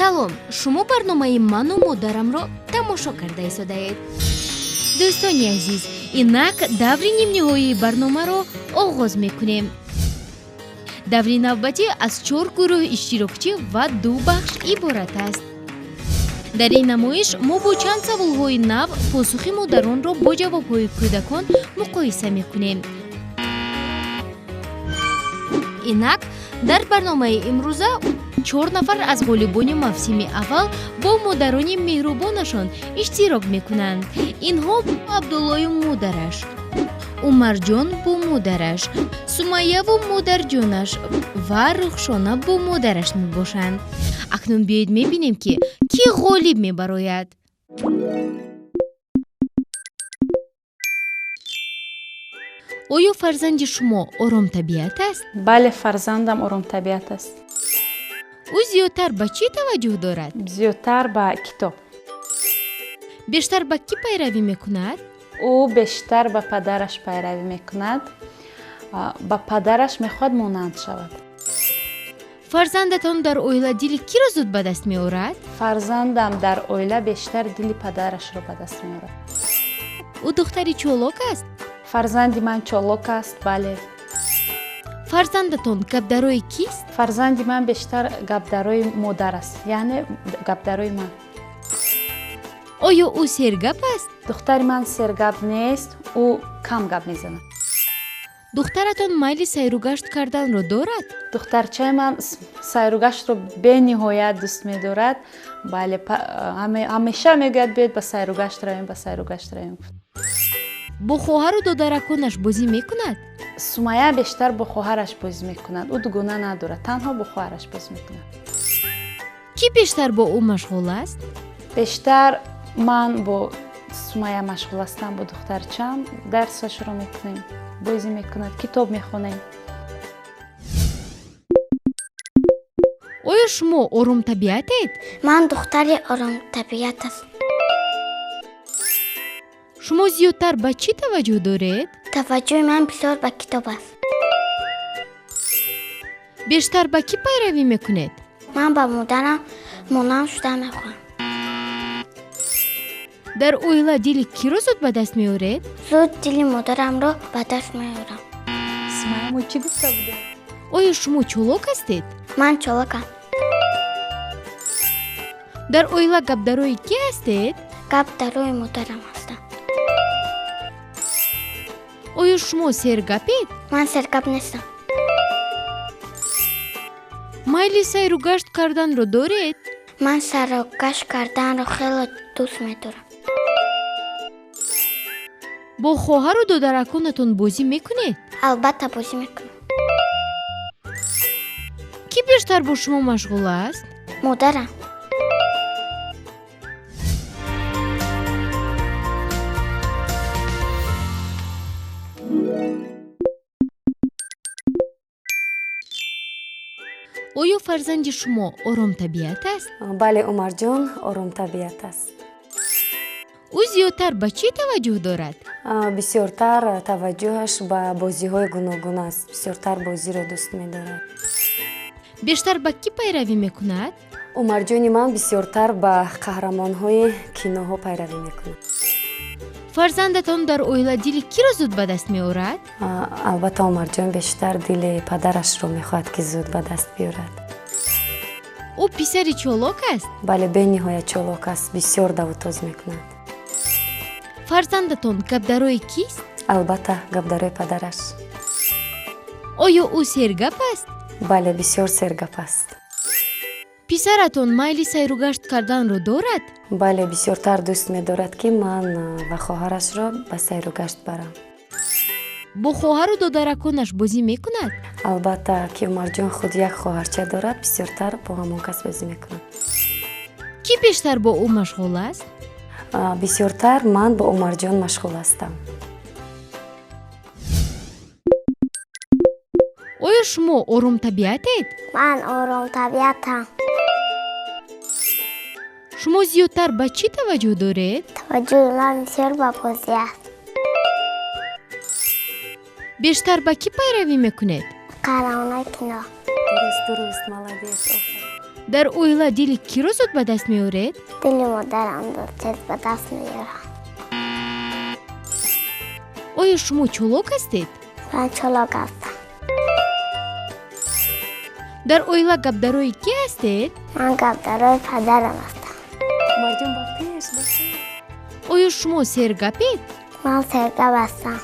салом, шумо барномаи ману модарамро тамошо карда истодаед. дӯстони азиз, инак даври нимниҳоии барномаро оғоз мекунем. даври навбатӣ аз 4 гурӯҳ иштирокчӣ ва 2 бахш иборат аст. дар ин намоиш мо бо чанд саволҳои нав посухи модаронро бо ҷавобҳои кӯдакон муқоиса мекунем. инак дар барномаи имрӯза 4 нафар аз ғолибони мавсими аввал бо модарони меҳрубонашон иштирок мекунанд. инҳо абдуллою модараш, умарҷон бо модараш, сумайяву модарҷонаш ва рухшона бо модараш мебошанд. акнун биёед мебинем ки ғолиб мебарояд. оё фарзанди шумо оромтабиат аст? бале, фарзандам оромтабиат аст. ӯ зиёдтар ба чӣ таваҷҷӯҳ дорад? зиёдтар ба китоб. бештар ба кӣ пайравӣ мекунад? ӯ бештар ба падараш пайравӣ мекунад. ба падараш мехоҳад монанд шавад. фарзандатон дар оила дили киро зуд ба даст меорад? фарзандам дар оила бештар дили падарашро ба даст меорад. ӯ духтари чолок аст? фарзанди ман чолок аст, бале. фарзандатон гапдарои кист? фарзанди ман бештар гапдарои модар аст, яъне гапдарои ман. оё ӯ сергап аст? духтари ман сергап нест, ӯ кам гап мезанад. духтаратон майли сайругашт карданро дорад? духтарчаи ман сайругаштро бениҳоят дӯст медорад. бале, ҳамеша мегӯяд биёед ба сайругашт равем, ба сайругашт равем. бо хоҳару додараконаш бозӣ мекунад? сумайя бештар бо хоҳараш бозӣ мекунад. ӯ дугона надорад, танҳо бо хоҳараш бозӣ мекунад. кӣ бештар бо ӯ машғул аст? бештар ман бо сумайя машғул ҳастам, бо духтарчам. дарсашро мекунем, бозӣ мекунад, китоб мехонем. оё шумо оромтабиатед? ман духтари оромтабиат аст. шумо зиёдтар ба чӣ таваҷҷӯҳ доред? таваҷҷӯҳи ман бисёр ба китоб аст. бештар ба кӣ пайравӣ мекунед? ман ба модарам монанд шуда мехоҳам. дар оила дили киро зуд ба даст меоред? зуд дили модарамро ба даст меорам. сумайя мо чӣ гуфта буда? оё шумо чолок ҳастед? ман чолокам. дар оила гапдарои кӣ ҳастед? гапдарои модарам ҳастам. оё шумо сергапед? ман сергап нестам. майли сайругашт карданро доред? ман сайругашт карданро хеле дӯст медорам. бо хоҳару додараконатон бозӣ мекунед? албатта бозӣ мекунам. кӣ бештар бо шумо машғул аст? модарам. оё фарзанди шумо оромтабиат аст? бале, умарҷон оромтабиат аст. ӯ зиёдтар ба чӣ таваҷҷӯҳ дорад? бисёртар таваҷҷӯҳаш ба бозиҳои гуногун аст. бисёртар бозиро дӯст медорад. бештар ба кӣ пайравӣ мекунад? умарҷони ман бисёртар ба қаҳрамонҳои киноҳо пайравӣ мекунад. фарзандатон дар оила дили киро зуд ба даст меорад? албатта умарҷон бештар дили падарашро мехоҳад ки зуд ба даст биёрад. ӯ писари чолок аст? бале, бениҳоят чолок аст. бисёр давутоз мекунад. фарзандатон гапдарои кист? албатта гапдарои падараш. оё ӯ сергап аст? бале, бисёр сергап аст. писаратон майли сайругашт карданро дорад? бале, бисёртар дӯст медорад ки ман ва хоҳарашро ба сайругашт барам. бо хоҳару додараконаш бозӣ мекунад? албатта ки умарҷон худ як хоҳарча дорад, бисёртар бо ҳамон кас бозӣ мекунад. кӣ бештар бо ӯ машғул аст? бисёртар ман бо умарҷон машғул ҳастам. оё шумо оромтабиатед? ман оромтабиатам. шумо зиёдтар ба чӣ таваҷҷӯҳ доред? таваҷҷӯҳи ман бисёр ба бозӣ аст. бештар ба кӣ пайравӣ мекунед? қаҳрамонои кино. дуруст, молодец. дар оила дили киро зуд ба даст меоред? دل مادرم رو تد به دست میارم. оё шумо чолок ҳастед? من چلاک هستم. дар оила гапдарои кӣ ҳастед? من گبدرای پدرم هستم. марҷон ба пеш ба пеш. оё шумо сергапед? من سرگب هستم.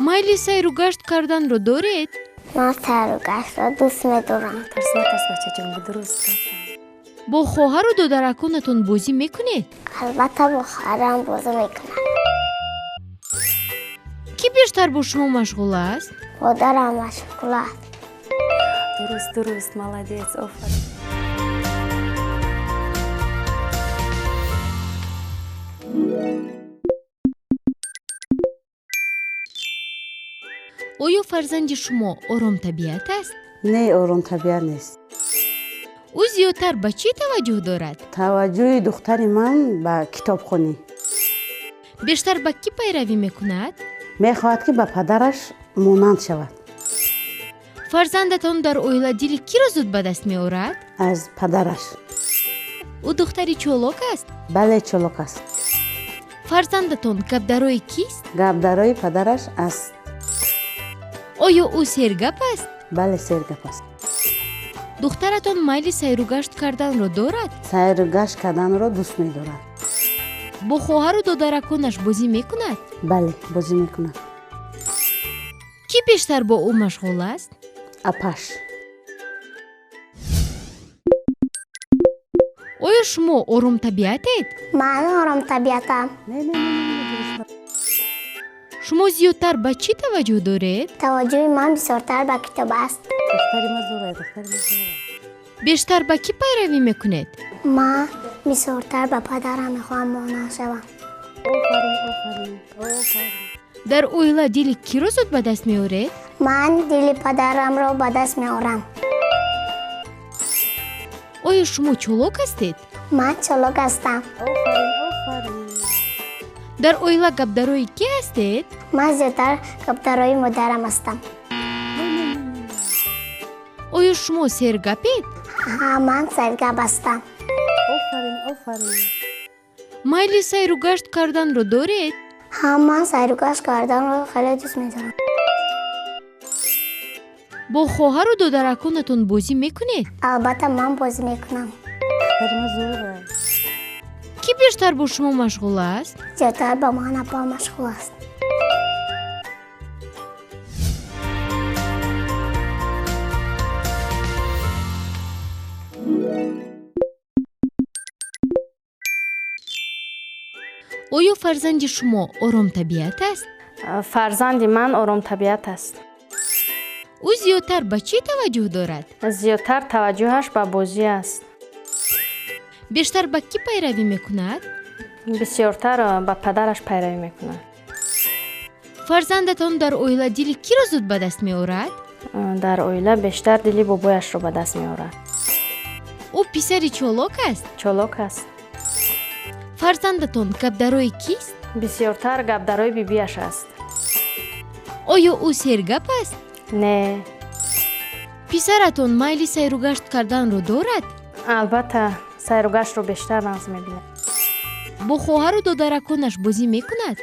майли сайру гашт карданро доред? من سر و گشت را دوست می‌دارم. тарс натарс бачаҷон дуруст гап. бо хоҳару додараконатон бозӣ мекунед? البته با خواهرم بازی میکنم. кӣ бештар бо шумо машғул аст? مادرم مشغول است. дуруст молодец офарин. оё фарзанди шумо оромтабиат аст? не оромтабиат нест. ӯ зиёдтар ба чӣ таваҷҷӯҳ дорад? таваҷҷӯҳи духтари ман ба китобхонӣ. бештар ба кӣ пайравӣ мекунад? мехоҳад ки ба падараш монанд шавад. фарзандатон дар оила дили киро зуд ба даст меорад? аз падараш. ӯ духтари чолок аст? бале чолок аст. фарзандатон гапдарои кист? гапдарои падараш аст. оё ӯ сергап аст? бале сергап аст. духтаратон майли сайругашт карданро дорад? сайру гашт карданро дӯст медорад. бо хоҳару додараконаш бозӣ мекунад? бале бозӣ мекунад. кӣ бештар бо ӯ машғул аст? апаш. оё шумо оромтабиатед? من آرام طبیعتم. не дуруст. шумо зиёдтар ба чӣ таваҷҷӯҳ доред? توجه من بسیارتر به کتاب است. духтари ма зӯрад, духтари ма зӯрад. бештар ба кӣ пайравӣ мекунед? من بسیارتر به پدرم میخواهم مانند شوم. офарин. дар оила дили киро зуд ба даст меоред? من دل پدرم را به دست میارم. оё шумо чолок ҳастед? من چلاک هستم. офарин. дар оила гапдарои кӣ ҳастед? من زیادتر گپدارای مادرم هستم. оё шумо сергапед? ها من سرگب هستم. офарин. майли сайру гашт карданро доред? ها من سیر و گشت کردن رو خیلی دوست میدارم. бо хоҳару додараконатон бозӣ мекунед? البته من بازی میکنم. духтари ма зӯрад. кӣ бештар бо шумо машғул аст? زیادتر با من اپا مشغول است. оё фарзанди шумо оромтабиат аст? фарзанди ман оромтабиат аст. ӯ зиёдтар ба чӣ таваҷҷӯҳ дорад? зиёдтар таваҷҷӯҳаш ба бозӣ аст. бештар ба кӣ пайравӣ мекунад? бисёртар ба падараш пайравӣ мекунад. фарзандатон дар оила дили киро зуд ба даст меорад? дар оила бештар дили бобояшро ба даст меорад. ӯ писари чолок аст? чолок аст. фарзандатон гапдарои кист? бисёртар гапдарои бибияш аст. оё ӯ сергап аст? не. писаратон майли сайругашт карданро дорад? албатта сайругаштро бештар нағз мебинад. бо хоҳару додараконаш бозӣ мекунад?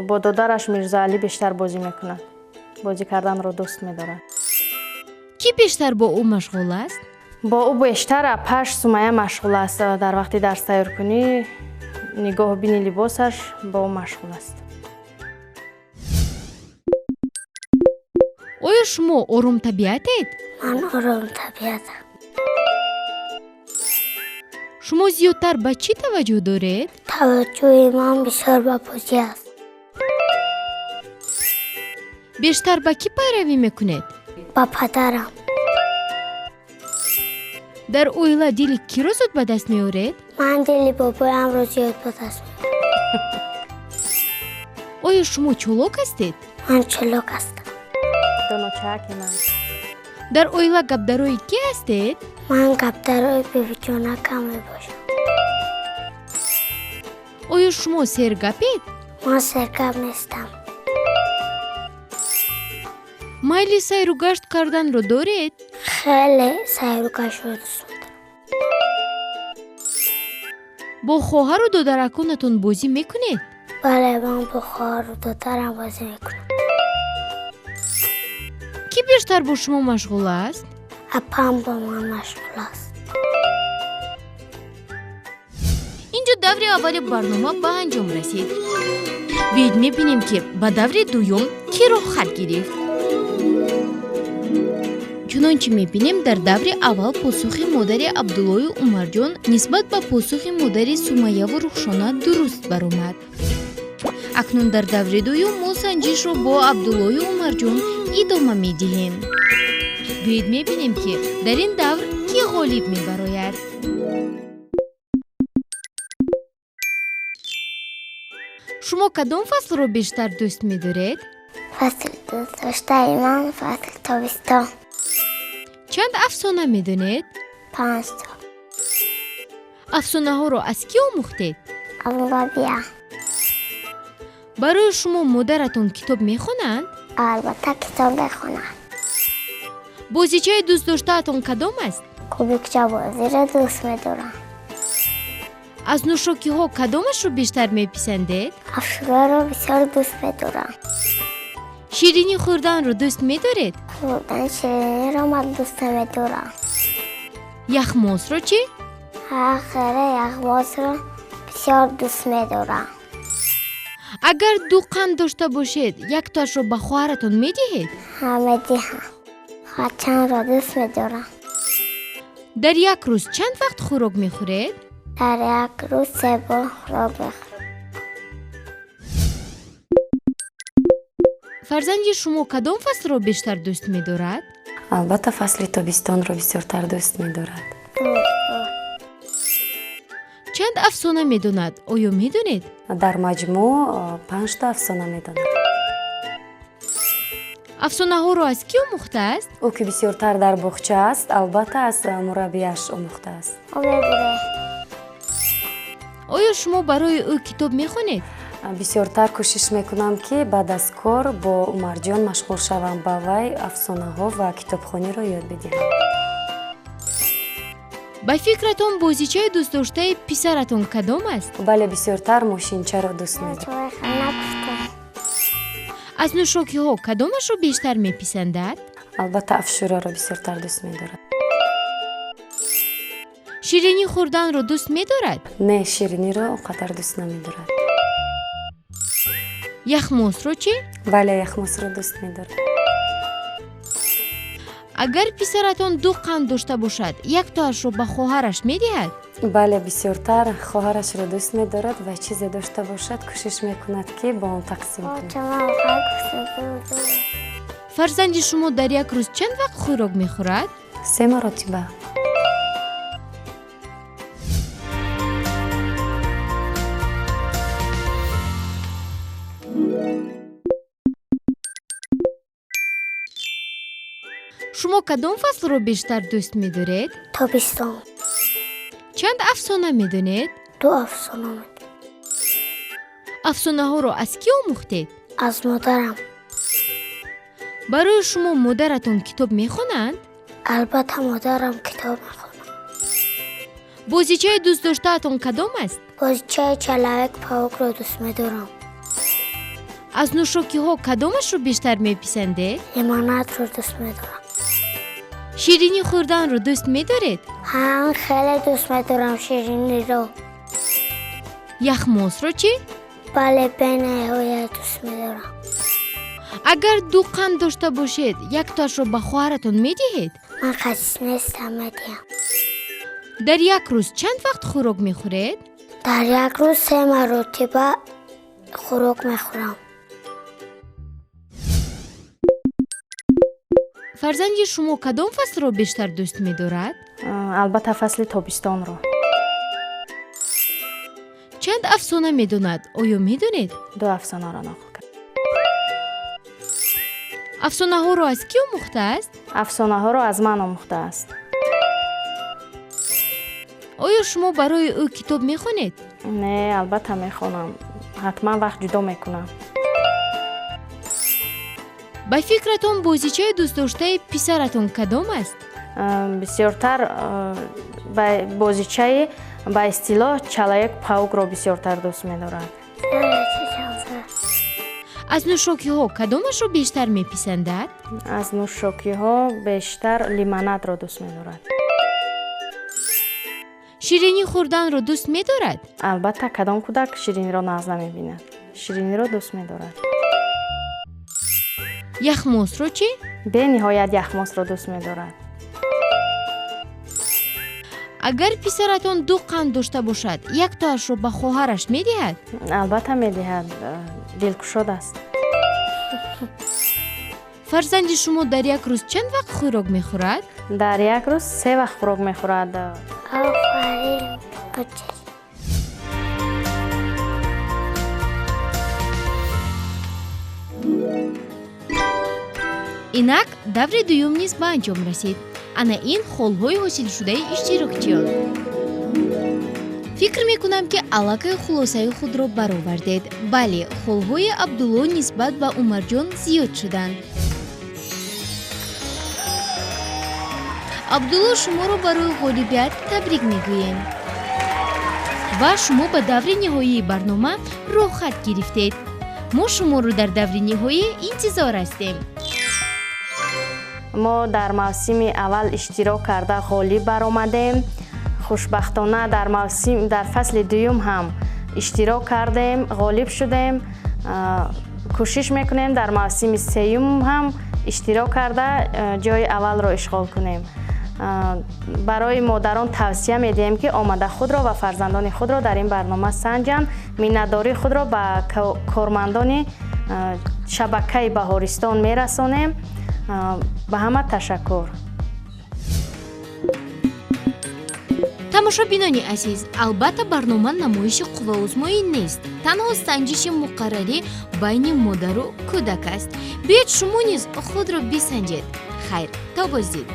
бо додараш мирзоалӣ бештар бозӣ мекунад. бозӣ карданро дӯст медорад. кӣ бештар бо ӯ машғул аст? бо ӯ бештар апаш сумая машғул аст. дар вақти дарс тайёркунӣ нигоҳу бини либосаш бо ӯ машғул аст. оё шумо оромтабиатед? من آرام طبیعتم. шумо зиёдтар ба чӣ таваҷҷӯҳ доред? توجه من بسیار به بازی است. бештар ба кӣ пайравӣ мекунед? با پدرم. дар оила дили киро зуд ба даст меоред? من دل بابایم رو زیاد به دست میارم. оё шумо чолок ҳастед? من چلاک هستم. доночааки ман. дар оила гапдарои кӣ ҳастед? من گپدارای بی‌وجونکم میباشم. оё шумо сергапед? من سرگب نیستم. майли сайру гашт карданро доред? خیلی سیر و گشت رو دوست دارم. бо хоҳару додараконатон бозӣ мекунед? بله من با خواهر و دخترم بازی میکنم. кӣ бештар бо шумо машғул аст? اپام با من مشغول است. инҷо даври аввали барнома ба анҷом расид. биёед мебинем ки ба даври дуюм кӣ роҳ хат гирифт. чунончи мебинем дар даври аввал посухи модари абдуллои умарҷон нисбат ба посухи модари сумайяву рухшона дуруст баромад. акнун дар даври дуюм мо санҷишро бо абдуллои умарҷон идома медиҳем. биёед мебинем ки дар ин давр кӣ ғолиб мебарояд. шумо кадом фаслро бештар дӯст медоред? فصل دوست داشتنی من فصل تابستان. чанд афсона медонед? 5 تا. афсонаҳоро аз кӣ омӯхтед? اولویا. барои шумо модаратон китоб мехонанд? البته کتاب بخونم. бозичаи дӯстдоштаатон кадом аст? کوبیکچه بازی رو دوست میدارم. аз нӯшокиҳо кадомашро бештар меписандед? افشوره رو بسیار دوست میدارم. ширинӣ хӯрданро дӯст медоред? خوردن شیرینی رو من دوست میدارم. яхмосро чӣ? آخره یخباز رو بسیار دوست میدارم. агар ду қанд дошта бошед яктоашро ба хоҳаратон медиҳед? همه هم. خواهرچن رو دوست میدارم. дар як рӯз чанд вақт хӯрок мехӯред? در یک روز 3 بار خوراک بخورم. фарзанди шумо кадом фаслро бештар дӯст медорад? албатта фасли тобистонро бисёртар дӯст медорад. чанд афсона медонад? оё медонед? дар маҷмӯъ 5 та афсона медонад. афсонаҳоро аз кӣ омӯхтааст? ӯ ки бисёртар дар боғча аст албатта аз мураббияш омӯхтааст. ببره. оё шумо барои ӯ китоб мехонед? бисёртар кӯшиш мекунам ки баъд аз кор бо умарҷон машғул шавам, ба вай афсонаҳо ва китобхониро ёд бидиҳам. ба фикратон бозичаи дӯстдоштаи писаратон кадом аст? бале бисёртар мошинчаро дӯст медорад. چوی نگفتم. аз нӯшокиҳо кадомашро бештар меписандад? албатта афшураро бисёртар дӯст медорад. ширинӣ хӯрданро дӯст медорад? не, шириниро он қадар дӯст намедорад. яхмосро чӣ? бале, яхмосро дӯст медорад. агар писаратон ду қанд дошта бошад яктоашро ба хоҳараш медиҳад? бале, бисёртар хоҳарашро дӯст медорад ва чизе дошта бошад кӯшиш мекунад ки бо он тақсим кунад. چما خواهد фарзанди шумо дар як рӯз чанд вақт хӯрок мехӯрад? 3 маротиба. шумо кадом фаслро бештар дӯст медоред? تابستان. чанд афсона медонед? 2 افسانه می‌دونم. афсонаҳоро аз кӣ омӯхтед? از مادرم. барои шумо модаратон китоб мехонанд? البته مادرم کتاب میخونم. бозичаи дӯстдоштаатон кадом аст? بازیچه چلاک پاوک رو دوست میدارم. аз нӯшокиҳо кадомашро бештар меписандед? لیموناد رو دوست میدارم. ширинӣ хӯрданро дӯст медоред? هم خیلی دوست میدارم شیرینی رو. яхмосро чӣ? بله بنهایت دوست میدارم. агар ду қанд дошта бошед яктоашро ба хоҳаратон медиҳед? من خسیس نیستم میدیم. дар як рӯз чанд вақт хӯрок мехӯред? در یک روز 3 مرتبه خوراک میخورم. фарзанди шумо кадом фаслро бештар дӯст медорад? албатта фасли тобистонро. чанд афсона медонад? оё медонед? 2 афсонаро нақл кард. афсонаҳоро аз кӣ омӯхтааст? афсонаҳоро аз ман омӯхтааст. оё шумо барои ӯ китоб мехонед? не, албатта мехонам. ҳатман вақт ҷудо мекунам. ба фикратон бозичаи дӯстдоштаи писаратон кадом аст? бисёртар бозичаи ба истилоҳ чалаек паукро бисёртар дӯст медорад. аз нӯшокиҳо кадомашро бештар меписандад? аз нӯшокиҳо бештар лимонадро дӯст медорад. ширинӣ хӯрданро дӯст медорад? албатта, кадом кӯдак шириниро нағз намебинад. шириниро дӯст медорад. яхмосро чӣ? бениҳоят яхмосро дӯст медорад. агар писаратон ду қанд дошта бошад яктоашро ба хоҳараш медиҳад? албатта медиҳад. дилкушод аст. фарзанди шумо дар як рӯз чанд вақт хӯрок мехӯрад? дар як рӯз 3 вақт хӯрок мехӯрад. آفرین بچه инак даври дуюм низ ба анҷом расид. ана ин холҳои ҳосилшудаи иштирокчиён. фикр мекунам ки аллакай хулосаи худро баровардед. бале, холҳои абдулло нисбат ба умарҷон зиёд шуданд. абдулло шуморо барои ғолибият табрик мегӯем ва шумо ба даври ниҳоии барнома рохат гирифтед. мо шуморо дар даври ниҳоӣ интизор ҳастем. мо дар мавсими аввал иштирок карда ғолиб баромадем. хушбахтона дар фасли дуюм ҳам иштирок кардем, ғолиб шудем. кӯшиш мекунем дар мавсими сеюм ҳам иштирок карда ҷои аввалро ишғол кунем. барои модарон тавсия медиҳем ки омада худро ва фарзандони худро дар ин барнома санҷанд. миннатдории худро ба кормандони шабакаи баҳористон мерасонем. ба ҳама ташаккур. тамошобинони азиз, албатта барнома намоиши қувваозмоӣ нест. танҳо санҷиши муқаррарӣ байни модару кӯдак аст. биёед шумо низ худро бисанҷед. хайр, то боздид.